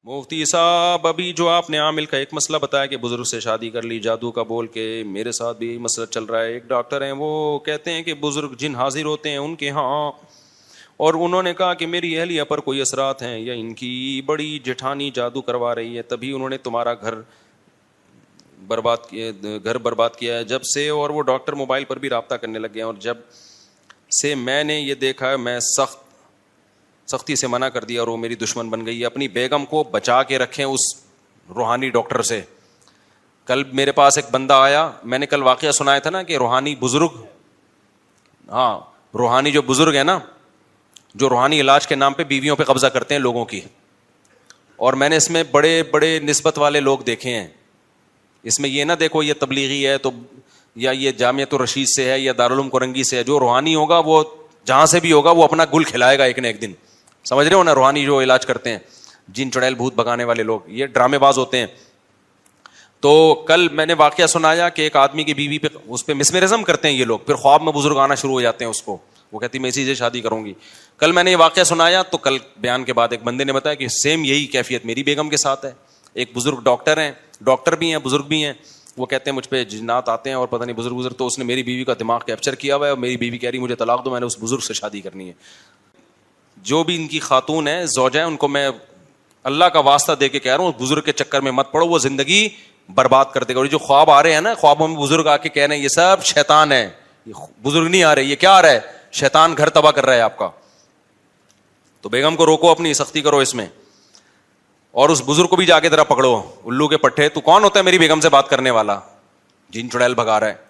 مفتی صاحب، ابھی جو آپ نے عامل کا ایک مسئلہ بتایا کہ بزرگ سے شادی کر لی جادو کا بول کے، میرے ساتھ بھی مسئلہ چل رہا ہے. ایک ڈاکٹر ہیں وہ کہتے ہیں کہ بزرگ جن حاضر ہوتے ہیں ان کے ہاں، اور انہوں نے کہا کہ میری اہلیہ پر کوئی اثرات ہیں یا ان کی بڑی جٹھانی جادو کروا رہی ہے، تبھی انہوں نے تمہارا گھر برباد کیا ہے جب سے. اور وہ ڈاکٹر موبائل پر بھی رابطہ کرنے لگ گئے ہیں، اور جب سے میں نے یہ دیکھا میں سختی سے منع کر دیا اور وہ میری دشمن بن گئی ہے. اپنی بیگم کو بچا کے رکھیں اس روحانی ڈاکٹر سے. کل میرے پاس ایک بندہ آیا، میں نے کل واقعہ سنایا تھا نا کہ روحانی بزرگ، ہاں روحانی جو بزرگ ہیں نا، جو روحانی علاج کے نام پہ بیویوں پہ قبضہ کرتے ہیں لوگوں کی، اور میں نے اس میں بڑے بڑے نسبت والے لوگ دیکھے ہیں. اس میں یہ نہ دیکھو یہ تبلیغی ہے تو یا یہ جامعۃ الرشید سے ہے یا دارالعلوم کرنگی سے ہے. جو روحانی ہوگا وہ جہاں سے بھی ہوگا وہ اپنا گل کھلائے گا ایک نہ ایک دن. سمجھ رہے ہو نا؟ روحانی جو علاج کرتے ہیں، جن چڑیل بھوت بھگانے والے لوگ، یہ ڈرامے باز ہوتے ہیں. تو کل میں نے واقعہ سنایا کہ ایک آدمی کی بیوی پہ اس پہ مسمرزم کرتے ہیں یہ لوگ، پھر خواب میں بزرگ آنا شروع ہو جاتے ہیں اس کو، وہ کہتی میں اسی سے شادی کروں گی. کل میں نے یہ واقعہ سنایا تو کل بیان کے بعد ایک بندے نے بتایا کہ سیم یہی کیفیت میری بیگم کے ساتھ ہے. ایک بزرگ ڈاکٹر ہیں، ڈاکٹر بھی ہیں بزرگ بھی ہیں، وہ کہتے ہیں مجھ پہ جنات آتے ہیں اور پتہ نہیں بزرگ تو اس نے میری بیوی کا دماغ کیپچر کیا ہوا ہے، اور میری بیوی کہہ رہی مجھے طلاق دو، میں نے اس بزرگ سے شادی کرنی ہے. جو بھی ان کی خاتون ہے زوجہ ہیں، ان کو میں اللہ کا واسطہ دے کے کہہ رہا ہوں اس بزرگ کے چکر میں مت پڑو، وہ زندگی برباد کر دے گا. اور جو خواب آ رہے ہیں نا، خوابوں میں بزرگ آ کے کہہ رہے ہیں یہ سب شیطان ہے، یہ بزرگ نہیں آ رہے، یہ کیا آ رہا ہے؟ شیطان گھر تباہ کر رہا ہے آپ کا. تو بیگم کو روکو، اپنی سختی کرو اس میں، اور اس بزرگ کو بھی جا کے ذرا پکڑو. الو کے پٹھے، تو کون ہوتا ہے میری بیگم سے بات کرنے والا؟ جن چڑیل بھگا رہا ہے.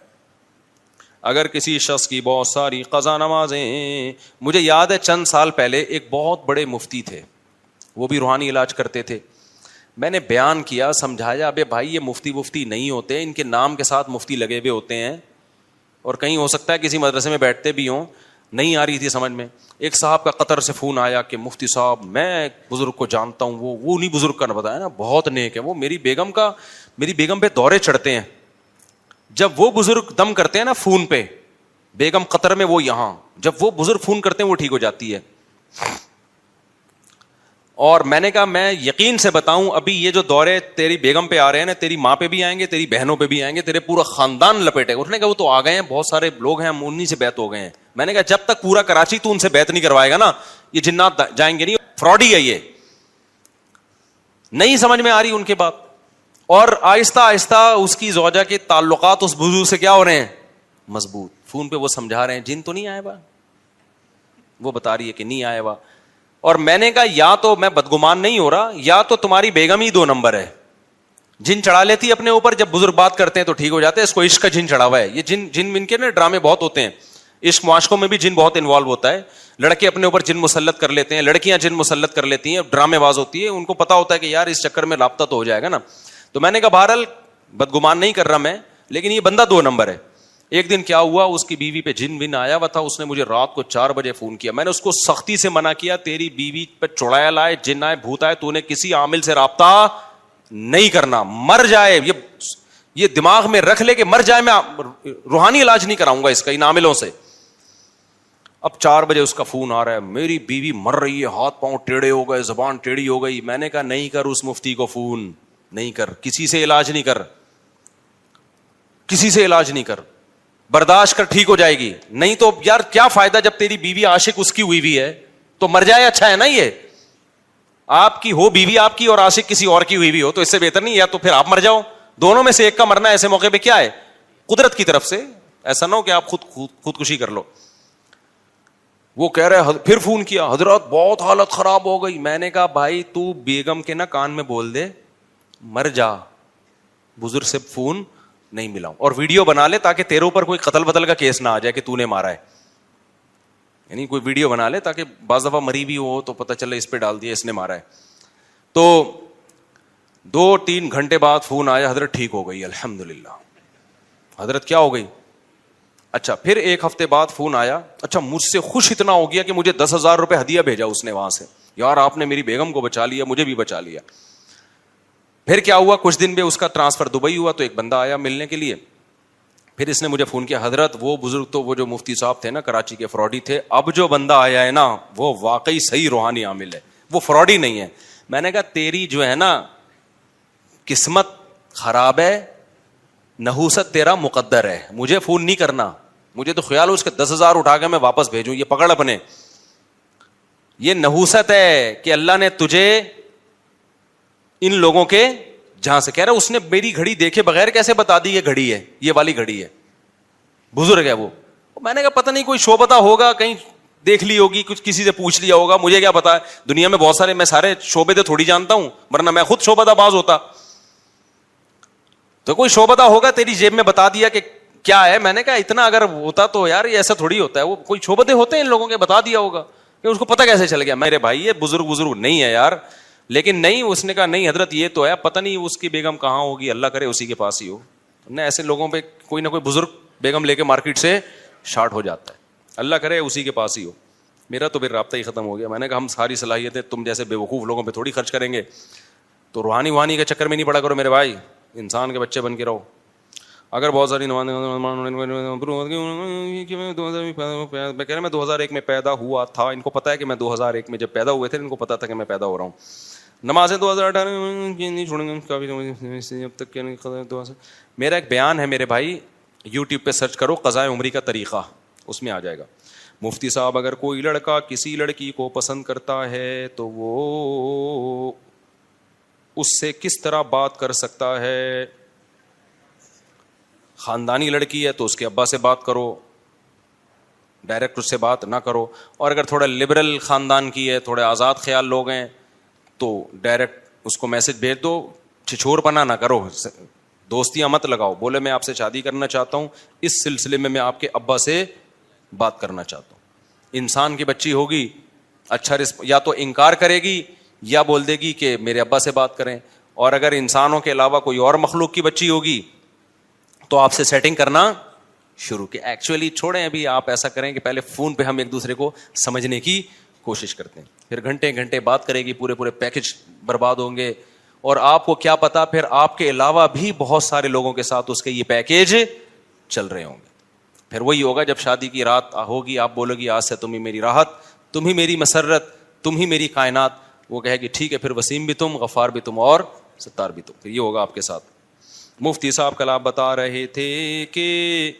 اگر کسی شخص کی بہت ساری قضا نمازیں، مجھے یاد ہے چند سال پہلے ایک بہت بڑے مفتی تھے، وہ بھی روحانی علاج کرتے تھے. میں نے بیان کیا، سمجھایا، ابے بھائی یہ مفتی نہیں ہوتے، ان کے نام کے ساتھ مفتی لگے ہوئے ہوتے ہیں، اور کہیں ہو سکتا ہے کسی مدرسے میں بیٹھتے بھی ہوں. نہیں آ رہی تھی سمجھ میں. ایک صاحب کا قطر سے فون آیا کہ مفتی صاحب میں بزرگ کو جانتا ہوں، وہ نہیں بزرگ کا نہ بتایا نا، بہت نیک ہے، وہ میری بیگم پہ دورے چڑھتے ہیں. جب وہ بزرگ دم کرتے ہیں نا فون پہ، بیگم قطر میں وہ یہاں، جب وہ بزرگ فون کرتے ہیں وہ ٹھیک ہو جاتی ہے. اور میں نے کہا میں یقین سے بتاؤں، ابھی یہ جو دورے تیری بیگم پہ آ رہے ہیں نا، تیری ماں پہ بھی آئیں گے، تیری بہنوں پہ بھی آئیں گے، تیرے پورا خاندان لپیٹے گا. اس نے کہا وہ تو آ گئے ہیں، بہت سارے لوگ ہیں، ہم انہی سے بیعت ہو گئے ہیں. میں نے کہا جب تک پورا کراچی تو ان سے بیعت نہیں کروائے گا نا، یہ جنات جائیں گے نہیں. فراڈی ہے یہ، نہیں سمجھ میں آ رہی ان کے بات. اور آہستہ آہستہ اس کی زوجہ کے تعلقات اس بزرگ سے کیا ہو رہے ہیں؟ مضبوط. فون پہ وہ سمجھا رہے ہیں جن تو نہیں آئے با، وہ بتا رہی ہے کہ نہیں آئے با. اور میں نے کہا یا تو میں بدگمان نہیں ہو رہا، یا تو تمہاری بیگم ہی 2 نمبر ہے. جن چڑھا لیتی اپنے اوپر، جب بزرگ بات کرتے ہیں تو ٹھیک ہو جاتے ہیں. اس کو عشق کا جن چڑھا ہوا ہے. یہ جن ان کے نا ڈرامے بہت ہوتے ہیں، عشق معاشقوں میں بھی جن بہت انوالو ہوتا ہے. لڑکے اپنے اوپر جن مسلط کر لیتے ہیں، لڑکیاں جن مسلط کر لیتی ہیں، ڈرامے باز ہوتی ہے. ان کو پتا ہوتا ہے کہ یار اس چکر میں رابطہ تو ہو جائے گا نا. تو میں نے کہا بہرحال بدگمان نہیں کر رہا میں، لیکن یہ بندہ 2 نمبر ہے. ایک دن کیا ہوا، اس کی بیوی پہ جن ون آیا ہوا تھا. اس نے مجھے رات کو 4 بجے فون کیا. میں نے اس کو سختی سے منع کیا، تیری بیوی پہ چڑیل آئے، جن آئے، بھوت آئے، تو نے کسی عامل سے رابطہ نہیں کرنا. مر جائے یہ دماغ میں رکھ لے کہ مر جائے، میں روحانی علاج نہیں کراؤں گا اس کا ان عاملوں سے. اب 4 بجے اس کا فون آ رہا ہے، میری بیوی مر رہی ہے، ہاتھ پاؤں ٹیڑھے ہو گئے، زبان ٹیڑھی ہو گئی. میں نے کہا نہیں کر اس مفتی کو فون، نہیں کر، کسی سے علاج نہیں کر، کسی سے علاج نہیں کر، برداشت کر، ٹھیک ہو جائے گی. نہیں تو یار کیا فائدہ، جب تیری بیوی عاشق اس کی ہوئی بھی ہے تو مر جائے. اچھا ہے نا؟ یہ آپ کی ہو بیوی آپ کی اور عاشق کسی اور کی ہوئی بھی ہو تو اس سے بہتر نہیں، یا تو پھر آپ مر جاؤ. دونوں میں سے ایک کا مرنا ایسے موقع پہ کیا ہے؟ قدرت کی طرف سے. ایسا نہ ہو کہ آپ خودکشی کر لو. وہ کہہ رہے پھر فون کیا، حضرت بہت حالت خراب ہو گئی. میں نے کہا بھائی تو بیگم کے نا کان میں بول دے مر جا، بزرگ سے فون نہیں ملاؤں، اور ویڈیو بنا لے تاکہ تیرے اوپر کوئی قتل بدل کا کیس نہ آ جائے کہ تو نے مارا ہے. یعنی کوئی ویڈیو بنا لے تاکہ بعض دفعہ مری بھی ہو تو پتہ چلے اس پہ ڈال دیا اس نے مارا ہے. تو 2-3 گھنٹے بعد فون آیا، حضرت ٹھیک ہو گئی الحمدللہ. حضرت کیا ہو گئی؟ اچھا. پھر 1 ہفتے بعد فون آیا، اچھا مجھ سے خوش اتنا ہو گیا کہ مجھے 10,000 روپے ہدیہ بھیجا اس نے وہاں سے. یار آپ نے میری بیگم کو بچا لیا، مجھے بھی بچا لیا. پھر کیا ہوا، کچھ دن میں اس کا ٹرانسفر دبئی ہوا تو ایک بندہ آیا ملنے کے لیے. پھر اس نے مجھے فون کیا، حضرت وہ بزرگ تو وہ جو مفتی صاحب تھے نا کراچی کے، فراڈی تھے. اب جو بندہ آیا ہے نا وہ واقعی صحیح روحانی عامل ہے، وہ فراڈی نہیں ہے. میں نے کہا تیری جو ہے نا قسمت خراب ہے, نحوست تیرا مقدر ہے, مجھے فون نہیں کرنا, مجھے تو خیال ہو اس کے 10,000 اٹھا کے میں واپس بھیجوں, یہ پکڑ اپنے, یہ نحوست ہے کہ اللہ نے تجھے ان لوگوں کے جہاں سے, کہہ رہا اس نے میری گھڑی دیکھے بغیر کیسے بتا دی یہ گھڑی ہے, یہ والی گھڑی ہے, بزرگ ہے وہ. میں نے کہا پتہ نہیں کوئی شعبہ ہوگا, کہیں دیکھ لی ہوگی, کچھ کسی سے پوچھ لیا ہوگا, مجھے کیا پتا ہے, دنیا میں بہت سارے, میں سارے شعبے تھوڑی جانتا ہوں, ورنہ میں خود شعبہ باز ہوتا. تو کوئی شعبہ ہوگا تیری جیب میں بتا دیا کہ کیا ہے. میں نے کہا اتنا اگر ہوتا تو یار یہ ایسا تھوڑی ہوتا ہے, وہ کوئی شعبے ہوتے ہیں ان لوگوں کے, بتا دیا ہوگا کہ اس کو پتہ کیسے چل گیا. میرے بھائی یہ بزرگ نہیں ہے یار, لیکن نہیں, اس نے کہا نہیں حضرت یہ تو ہے, پتہ نہیں اس کی بیگم کہاں ہوگی, اللہ کرے اسی کے پاس ہی ہو. نہ ایسے لوگوں پہ کوئی نہ کوئی بزرگ بیگم لے کے مارکیٹ سے شارٹ ہو جاتا ہے, اللہ کرے اسی کے پاس ہی ہو. میرا تو پھر رابطہ ہی ختم ہو گیا. میں نے کہا ہم ساری صلاحیتیں تم جیسے بے وقوف لوگوں پہ تھوڑی خرچ کریں گے, تو روحانی کے چکر میں نہیں پڑا کرو میرے بھائی, انسان کے بچے بن کے رہو. اگر بہت ساری میں 2001 میں پیدا ہوا تھا, ان کو پتا ہے کہ میں 2001 میں جب پیدا ہوئے تھے ان کو پتا تھا کہ میں پیدا ہو رہا ہوں. نمازیں 2018 نہیں چھوڑیں گے اب تک. میرا ایک بیان ہے میرے بھائی, یوٹیوب پہ سرچ کرو قضاء عمری کا طریقہ, اس میں آ جائے گا. مفتی صاحب اگر کوئی لڑکا کسی لڑکی کو پسند کرتا ہے تو وہ اس سے کس طرح بات کر سکتا ہے؟ خاندانی لڑکی ہے تو اس کے ابا سے بات کرو, ڈائریکٹ اس سے بات نہ کرو. اور اگر تھوڑا لبرل خاندان کی ہے, تھوڑے آزاد خیال لوگ ہیں, تو ڈائریکٹ اس کو میسج بھیج دو, چھچور پنا نہ کرو, دوستیاں مت لگاؤ. بولے میں آپ سے شادی کرنا چاہتا ہوں, اس سلسلے میں آپ کے ابا سے بات کرنا چاہتا ہوں. انسان کی بچی ہوگی, اچھا یا تو انکار کرے گی یا بول دے گی کہ میرے ابا سے بات کریں. اور اگر انسانوں کے علاوہ کوئی اور مخلوق کی بچی ہوگی تو آپ سے سیٹنگ کرنا شروع کی. ایکچولی چھوڑیں ابھی, آپ ایسا کریں کہ پہلے فون پہ ہم ایک دوسرے کو سمجھنے کی کوشش کرتے ہیں, پھر گھنٹے بات کرے گی, پورے پیکج برباد ہوں گے. اور آپ کو کیا پتا پھر آپ کے علاوہ بھی بہت سارے لوگوں کے ساتھ اس کے یہ پیکج چل رہے ہوں گے. پھر وہی ہوگا جب شادی کی رات ہوگی, آپ بولو گی آج سے تم ہی میری راحت, تم ہی میری مسرت, تم ہی میری کائنات. وہ کہے گی ٹھیک ہے, پھر وسیم بھی تم, غفار بھی تم, اور ستار بھی تم. پھر یہ ہوگا آپ کے ساتھ. مفتی صاحب کل آپ بتا رہے تھے کہ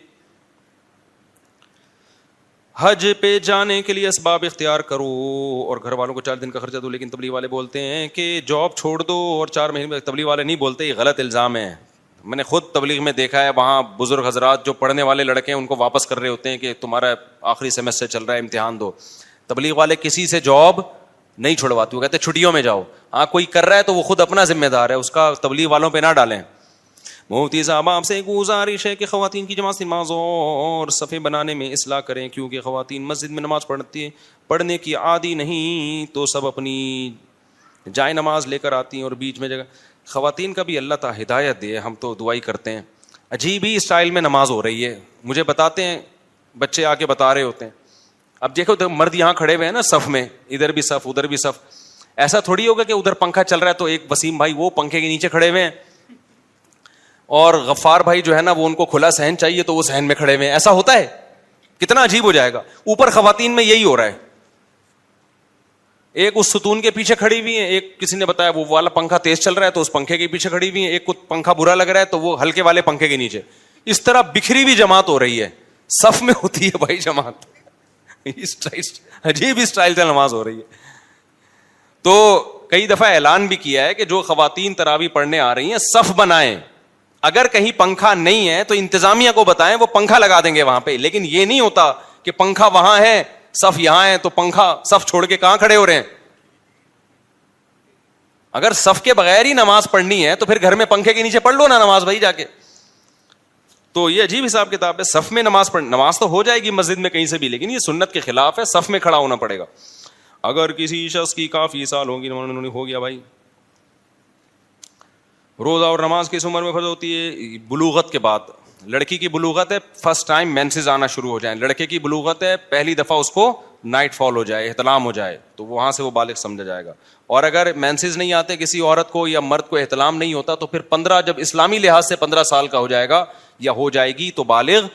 حج پہ جانے کے لیے اسباب اختیار کرو اور گھر والوں کو 4 دن کا خرچہ دو, لیکن تبلیغ والے بولتے ہیں کہ جاب چھوڑ دو اور 4 مہینے. تبلیغ والے نہیں بولتے, یہ غلط الزام ہے. میں نے خود تبلیغ میں دیکھا ہے, وہاں بزرگ حضرات جو پڑھنے والے لڑکے ہیں ان کو واپس کر رہے ہوتے ہیں کہ تمہارا آخری سیمسٹر چل رہا ہے, امتحان دو. تبلیغ والے کسی سے جاب نہیں چھڑواتے, وہ کہتے چھٹیوں میں جاؤ. ہاں کوئی کر رہا ہے تو وہ خود اپنا ذمہ دار ہے, اس کا تبلیغ والوں پہ نہ ڈالیں. مفتی صاحب آپ سے ایک گزارش ہے کہ خواتین کی جماعت نماز اور صفیں بنانے میں اصلاح کریں, کیونکہ خواتین مسجد میں نماز پڑھنے کی عادی نہیں, تو سب اپنی جائے نماز لے کر آتی ہیں اور بیچ میں جگہ. خواتین کا بھی اللہ تعالی ہدایت دے, ہم تو دعائی کرتے ہیں. عجیب ہی اسٹائل میں نماز ہو رہی ہے, مجھے بتاتے ہیں بچے آ کے بتا رہے ہوتے ہیں. اب دیکھو مرد یہاں کھڑے ہوئے ہیں نا صف میں, ادھر بھی صف ادھر بھی صف. ایسا تھوڑی ہوگا کہ ادھر پنکھا چل رہا ہے تو ایک وسیم بھائی وہ پنکھے کے نیچے کھڑے ہوئے ہیں, اور غفار بھائی جو ہے نا وہ ان کو کھلا صحن چاہیے تو وہ صحن میں کھڑے ہوئے ہیں. ایسا ہوتا ہے؟ کتنا عجیب ہو جائے گا. اوپر خواتین میں یہی ہو رہا ہے, ایک اس ستون کے پیچھے کھڑی ہوئی ہیں, ایک کسی نے بتایا وہ والا پنکھا تیز چل رہا ہے تو اس پنکھے کے پیچھے کھڑی ہوئی ہیں, ایک کو پنکھا برا لگ رہا ہے تو وہ ہلکے والے پنکھے کے نیچے. اس طرح بکھری ہوئی جماعت ہو رہی ہے, صف میں ہوتی ہے بھائی جماعت. عجیب اسٹائل سے نماز ہو رہی ہے. تو کئی دفعہ اعلان بھی کیا ہے کہ جو خواتین تراویح پڑھنے آ رہی ہیں صف بنائیں, اگر کہیں پنکھا نہیں ہے تو انتظامیہ کو بتائیں, وہ پنکھا لگا دیں گے وہاں پہ. لیکن یہ نہیں ہوتا کہ پنکھا وہاں ہے صف یہاں ہے تو پنکھا صف چھوڑ کے کہاں کھڑے ہو رہے ہیں. اگر صف کے بغیر ہی نماز پڑھنی ہے تو پھر گھر میں پنکھے کے نیچے پڑھ لو نا نماز بھائی جا کے. تو یہ عجیب حساب کتاب ہے. صف میں نماز تو ہو جائے گی مسجد میں کہیں سے بھی, لیکن یہ سنت کے خلاف ہے, صف میں کھڑا ہونا پڑے گا. اگر کسی شخص کی کافی سال ہوگی, ہو گیا بھائی, روزہ اور نماز کس عمر میں فرض ہوتی ہے؟ بلوغت کے بعد. لڑکی کی بلوغت ہے فرسٹ ٹائم مینسز آنا شروع ہو جائیں, لڑکے کی بلوغت ہے پہلی دفعہ اس کو نائٹ فال ہو جائے, احتلام ہو جائے, تو وہاں سے وہ بالغ سمجھا جائے گا. اور اگر مینسز نہیں آتے کسی عورت کو یا مرد کو, احتلام نہیں ہوتا, تو پھر 15 جب اسلامی لحاظ سے 15 سال کا ہو جائے گا یا ہو جائے گی تو بالغ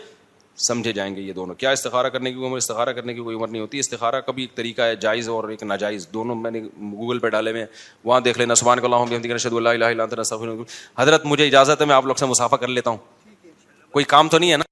سمجھے جائیں گے یہ دونوں. کیا استخارہ کرنے کی عمر؟ استخارہ کرنے کی کوئی عمر نہیں ہوتی. استخارہ کا بھی ایک طریقہ ہے جائز اور ایک ناجائز, دونوں میں نے گوگل پہ ڈالے ہوئے ہیں, وہاں دیکھ لینا. سبحانک اللہم وبحمدک اشہد ان لا الہ الا انت استغفرک. حضرت مجھے اجازت ہے, میں آپ لوگ سے مصافحہ کر لیتا ہوں, کوئی کام تو نہیں ہے نا؟